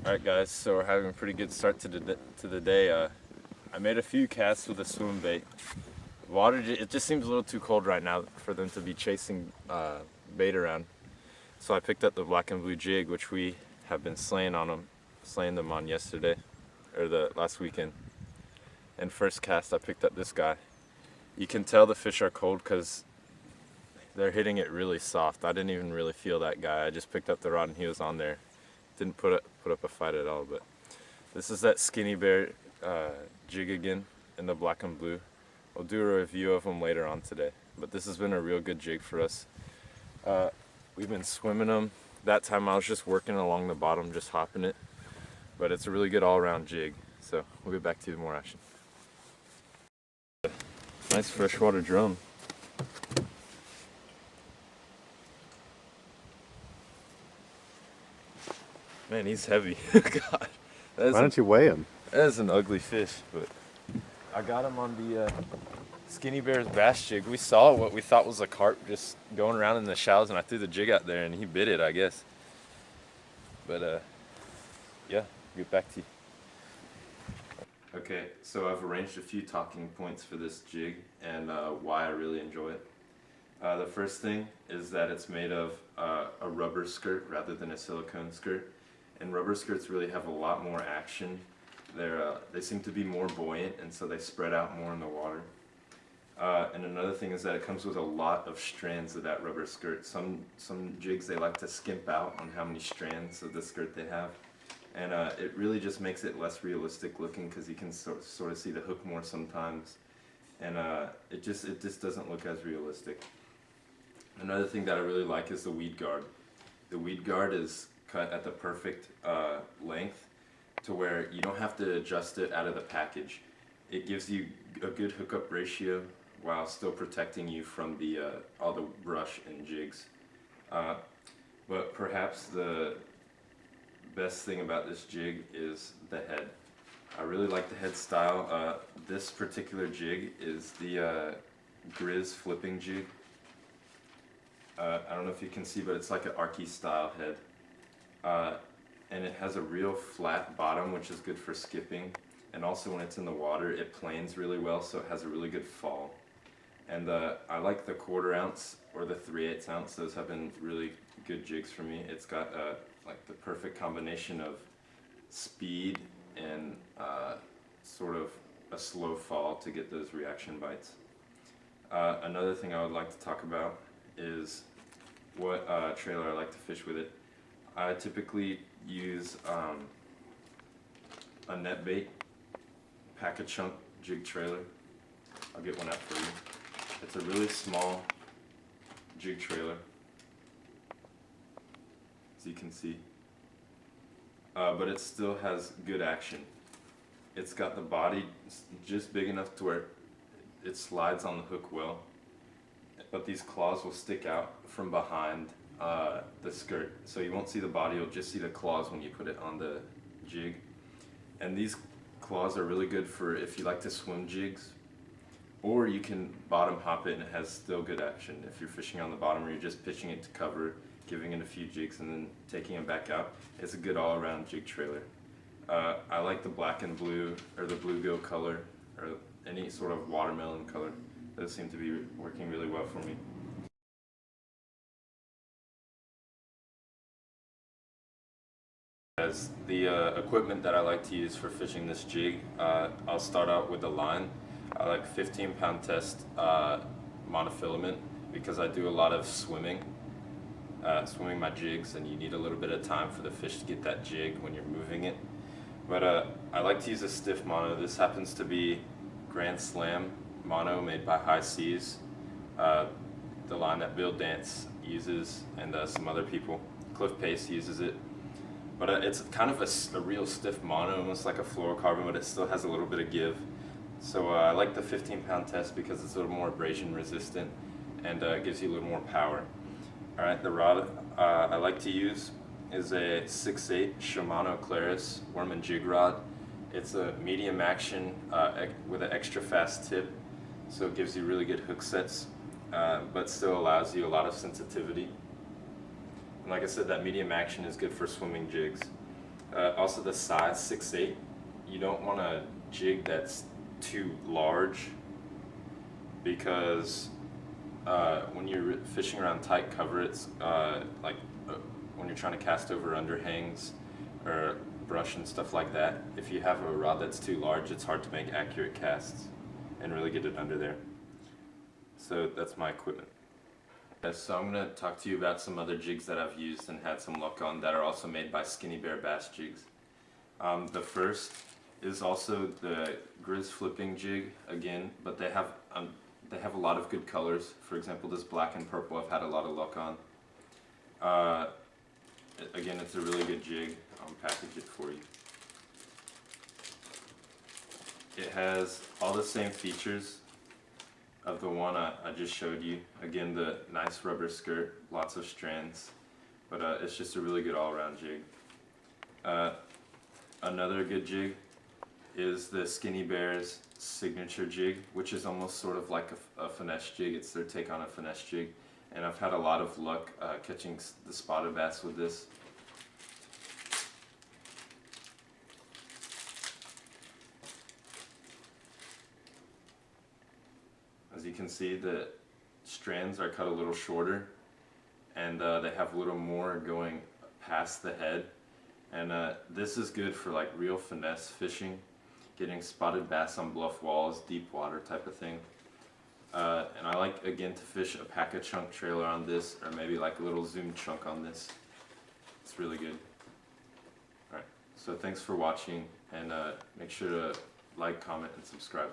Alright guys, so we're having a pretty good start to the day. I made a few casts with a swim bait. Water, it just seems a little too cold right now for them to be chasing bait around. So I picked up the black and blue jig, which we have been slaying them on yesterday, or the last weekend. And first cast I picked up this guy. You can tell the fish are cold because they're hitting it really soft. I didn't even really feel that guy. I just picked up the rod and he was on there. Didn't put up a fight at all. But this is that Skinny Bear jig again in the black and blue. We'll do a review of them later on today, but this has been a real good jig for us. We've been swimming them. That time I was just working along the bottom, just hopping it, but it's a really good all-around jig. So we'll get back to you with more action. Nice freshwater drum. Man, he's heavy. God, why don't you weigh him? That is an ugly fish, but I got him on the Skinny Bear's bass jig. We saw what we thought was a carp just going around in the shallows, and I threw the jig out there, and he bit it, I guess. But yeah, get back to you. Okay, so I've arranged a few talking points for this jig and why I really enjoy it. The first thing is that it's made of a rubber skirt rather than a silicone skirt. And rubber skirts really have a lot more action. They seem to be more buoyant, and so they spread out more in the water. And another thing is that it comes with a lot of strands of that rubber skirt. Some jigs, they like to skimp out on how many strands of the skirt they have. And it really just makes it less realistic looking because you can sort of see the hook more sometimes. And it just doesn't look as realistic. Another thing that I really like is the weed guard. The weed guard is cut at the perfect length to where you don't have to adjust it out of the package. It gives you a good hookup ratio while still protecting you from all the brush and jigs. But perhaps the best thing about this jig is the head. I really like the head style. This particular jig is the Griz Flippin Jig. I don't know if you can see, but it's like an archy style head. And it has a real flat bottom, which is good for skipping. And also when it's in the water, it planes really well, so it has a really good fall. And I like the 1/4 ounce or the 3/8 ounce. Those have been really good jigs for me. It's got like the perfect combination of speed and sort of a slow fall to get those reaction bites. Another thing I would like to talk about is what trailer I like to fish with it. I typically use a net bait, pack a chunk jig trailer. I'll get one out for you. It's a really small jig trailer, as you can see, but it still has good action. It's got the body just big enough to where it slides on the hook well, but these claws will stick out from behind the skirt, so you won't see the body, you'll just see the claws when you put it on the jig. And these claws are really good for if you like to swim jigs, or you can bottom hop it and it has still good action if you're fishing on the bottom, or you're just pitching it to cover, giving it a few jigs and then taking it back out. It's a good all-around jig trailer. I like the black and blue, or the bluegill color, or any sort of watermelon color. Those seem to be working really well for me. As the equipment that I like to use for fishing this jig, I'll start out with the line. I like 15-pound test monofilament because I do a lot of swimming my jigs, and you need a little bit of time for the fish to get that jig when you're moving it. But I like to use a stiff mono. This happens to be Grand Slam mono made by High Seas, the line that Bill Dance uses and some other people. Cliff Pace uses it. But it's kind of a real stiff mono, almost like a fluorocarbon, but it still has a little bit of give. So I like the 15-pound test because it's a little more abrasion resistant and gives you a little more power. Alright, the rod I like to use is a 6/8 Shimano Klaris Worman jig rod. It's a medium action with an extra fast tip, so it gives you really good hook sets, but still allows you a lot of sensitivity. And like I said, that medium action is good for swimming jigs. Also the size 6/8, you don't want a jig that's too large, because when you're fishing around tight cover, it's when you're trying to cast over underhangs or brush and stuff like that, if you have a rod that's too large, it's hard to make accurate casts and really get it under there. So that's my equipment. So I'm going to talk to you about some other jigs that I've used and had some luck on that are also made by Skinny Bear Bass Jigs. The first is also the Griz Flippin Jig again, but they have a lot of good colors. For example, this black and purple I've had a lot of luck on. Again, it's a really good jig. I'll package it for you. It has all the same features of the one I just showed you. Again, the nice rubber skirt, lots of strands, but it's just a really good all-around jig. Another good jig is the Skinny Bear's signature jig, which is almost sort of like a finesse jig. It's their take on a finesse jig, and I've had a lot of luck catching the spotted bass with this. As you can see, the strands are cut a little shorter, and they have a little more going past the head, and this is good for like real finesse fishing, getting spotted bass on bluff walls, deep water type of thing. And I like, again, to fish a pack-a-chunk trailer on this, or maybe like a little zoom chunk on this. It's really good. Alright, so thanks for watching, and make sure to like, comment, and subscribe.